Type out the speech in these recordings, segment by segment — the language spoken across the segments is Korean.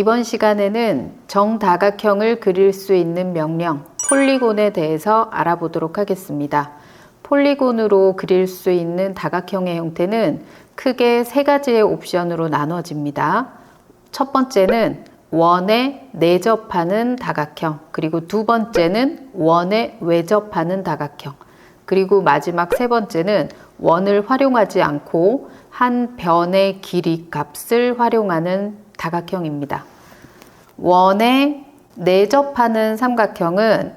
이번 시간에는 정다각형을 그릴 수 있는 명령, 폴리곤에 대해서 알아보도록 하겠습니다. 폴리곤으로 그릴 수 있는 다각형의 형태는 크게 세 가지의 옵션으로 나눠집니다. 첫 번째는 원에 내접하는 다각형, 그리고 두 번째는 원에 외접하는 다각형, 그리고 마지막 세 번째는 원을 활용하지 않고 한 변의 길이 값을 활용하는 다각형입니다. 원에 내접하는 삼각형은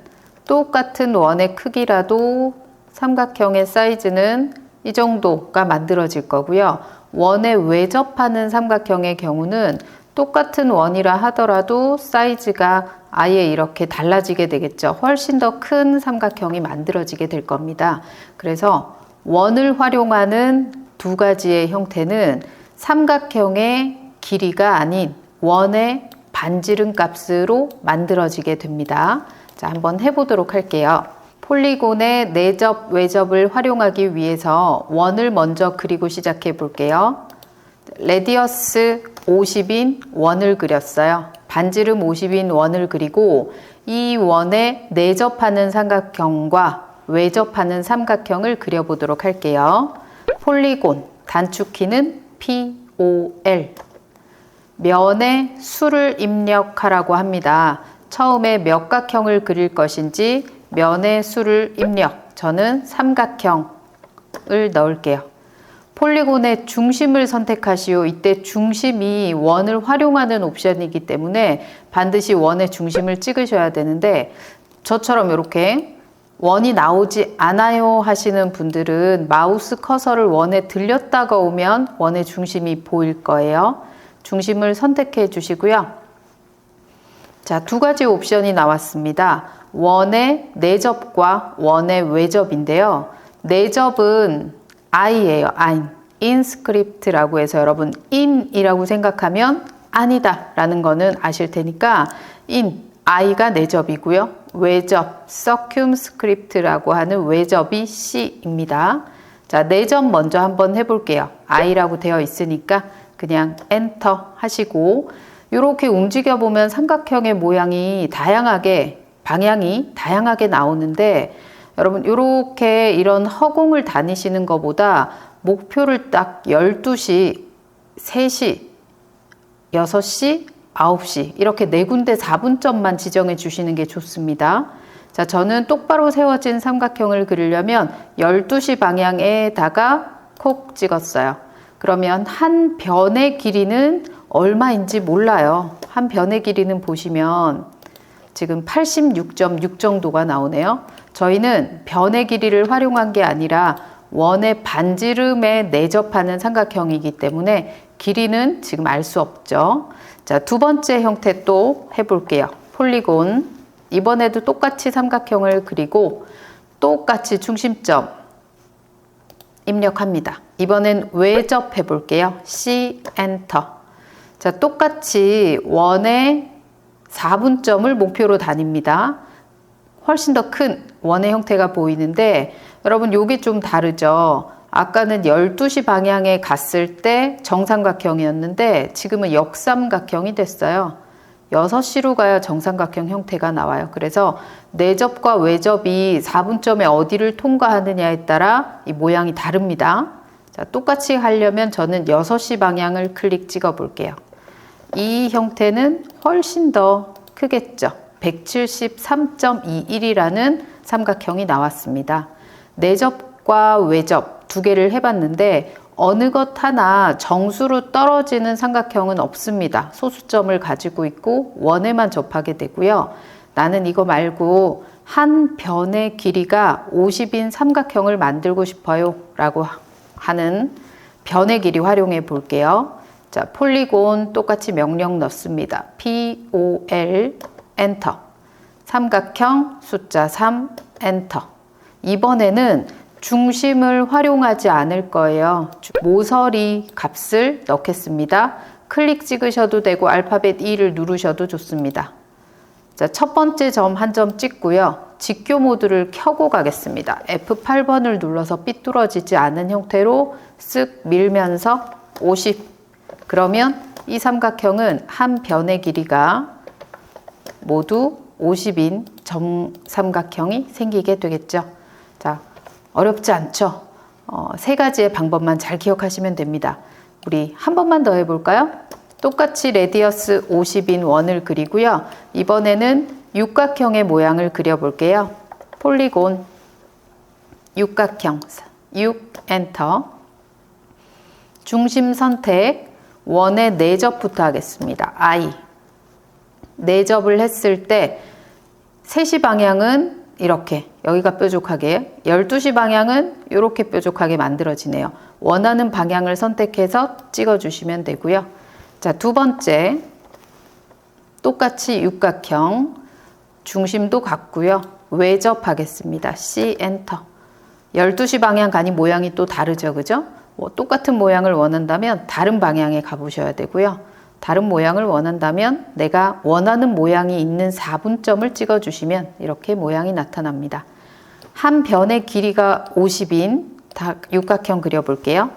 똑같은 원의 크기라도 삼각형의 사이즈는 이 정도가 만들어질 거고요. 원에 외접하는 삼각형의 경우는 똑같은 원이라 하더라도 사이즈가 아예 이렇게 달라지게 되겠죠. 훨씬 더 큰 삼각형이 만들어지게 될 겁니다. 그래서 원을 활용하는 두 가지의 형태는 삼각형의 길이가 아닌 원의 반지름 값으로 만들어지게 됩니다. 자, 한번 해보도록 할게요. 폴리곤의 내접, 외접을 활용하기 위해서 원을 먼저 그리고 시작해 볼게요. 레디어스 50인 원을 그렸어요. 반지름 50인 원을 그리고 이 원에 내접하는 삼각형과 외접하는 삼각형을 그려보도록 할게요. 폴리곤, 단축키는 POL. 면에 수를 입력하라고 합니다. 처음에 몇 각형을 그릴 것인지 면의 수를 입력. 저는 삼각형을 넣을게요. 폴리곤의 중심을 선택하시오. 이때 중심이 원을 활용하는 옵션이기 때문에 반드시 원의 중심을 찍으셔야 되는데 저처럼 이렇게 원이 나오지 않아요 하시는 분들은 마우스 커서를 원에 들렸다가 오면 원의 중심이 보일 거예요. 중심을 선택해 주시고요. 자, 두 가지 옵션이 나왔습니다. 원의 내접과 원의 외접인데요. 내접은 I예요. 인스크립트라고 해서 여러분 in이라고 생각하면 아니다 라는 거는 아실 테니까 I가 내접이고요. 외접, circumscript라고 하는 외접이 C입니다. 자, 내접 먼저 한번 해볼게요. I라고 되어 있으니까 그냥 엔터 하시고 이렇게 움직여 보면 삼각형의 모양이 방향이 다양하게 나오는데 여러분 이렇게 이런 허공을 다니시는 것보다 목표를 딱 12시, 3시, 6시, 9시 이렇게 네 군데 4분점만 지정해 주시는 게 좋습니다. 자, 저는 똑바로 세워진 삼각형을 그리려면 12시 방향에다가 콕 찍었어요. 그러면 한 변의 길이는 얼마인지 몰라요. 한 변의 길이는 보시면 지금 86.6 정도가 나오네요. 저희는 변의 길이를 활용한 게 아니라 원의 반지름에 내접하는 삼각형이기 때문에 길이는 지금 알 수 없죠. 자, 두 번째 형태 또 해볼게요. 폴리곤. 이번에도 똑같이 삼각형을 그리고 똑같이 중심점 입력합니다. 이번엔 외접 해볼게요. C, 엔터. 자, 똑같이 원의 4분점을 목표로 다닙니다. 훨씬 더 큰 원의 형태가 보이는데 여러분 요게 좀 다르죠. 아까는 12시 방향에 갔을 때 정삼각형이었는데 지금은 역삼각형이 됐어요. 6시로 가야 정삼각형 형태가 나와요. 그래서 내접과 외접이 4분점에 어디를 통과하느냐에 따라 이 모양이 다릅니다. 자, 똑같이 하려면 저는 6시 방향을 클릭 찍어 볼게요. 이 형태는 훨씬 더 크겠죠. 173.21이라는 삼각형이 나왔습니다. 내접과 외접 두 개를 해봤는데 어느 것 하나 정수로 떨어지는 삼각형은 없습니다. 소수점을 가지고 있고 원에만 접하게 되고요. 나는 이거 말고 한 변의 길이가 50인 삼각형을 만들고 싶어요 라고 하는 변의 길이 활용해 볼게요. 자, 폴리곤 똑같이 명령 넣습니다. POL 엔터. 삼각형 숫자 3 엔터. 이번에는 중심을 활용하지 않을 거예요. 모서리 값을 넣겠습니다. 클릭 찍으셔도 되고 알파벳 E를 누르셔도 좋습니다. 자, 첫 번째 점 한 점 찍고요. 직교 모드를 켜고 가겠습니다. F8번을 눌러서 삐뚤어지지 않은 형태로 쓱 밀면서 50. 그러면 이 삼각형은 한 변의 길이가 모두 50인 정삼각형이 생기게 되겠죠. 자, 어렵지 않죠? 세 가지의 방법만 잘 기억하시면 됩니다. 우리 한 번만 더 해볼까요? 똑같이 레디어스 50인 원을 그리고요. 이번에는 육각형의 모양을 그려볼게요. 폴리곤, 육각형, 6, 엔터. 중심 선택, 원의 내접부터 하겠습니다. I. 내접을 했을 때 3시 방향은 이렇게, 여기가 뾰족하게, 12시 방향은 이렇게 뾰족하게 만들어지네요. 원하는 방향을 선택해서 찍어주시면 되고요. 자, 두 번째, 똑같이 육각형, 중심도 같고요. 외접하겠습니다. C, 엔터. 12시 방향 가니 모양이 또 다르죠, 그죠? 똑같은 모양을 원한다면 다른 방향에 가보셔야 되고요. 다른 모양을 원한다면 내가 원하는 모양이 있는 4분점을 찍어주시면 이렇게 모양이 나타납니다. 한 변의 길이가 50인 육각형 그려볼게요.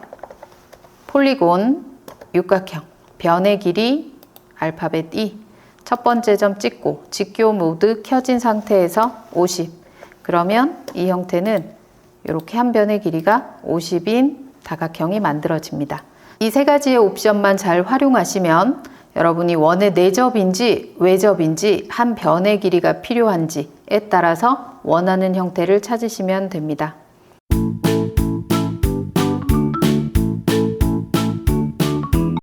폴리곤, 육각형, 변의 길이 알파벳 E. 첫 번째 점 찍고 직교 모드 켜진 상태에서 50. 그러면 이 형태는 이렇게 한 변의 길이가 50인 다각형이 만들어집니다. 이 세 가지의 옵션만 잘 활용하시면 여러분이 원의 내접인지 외접인지 한 변의 길이가 필요한지에 따라서 원하는 형태를 찾으시면 됩니다.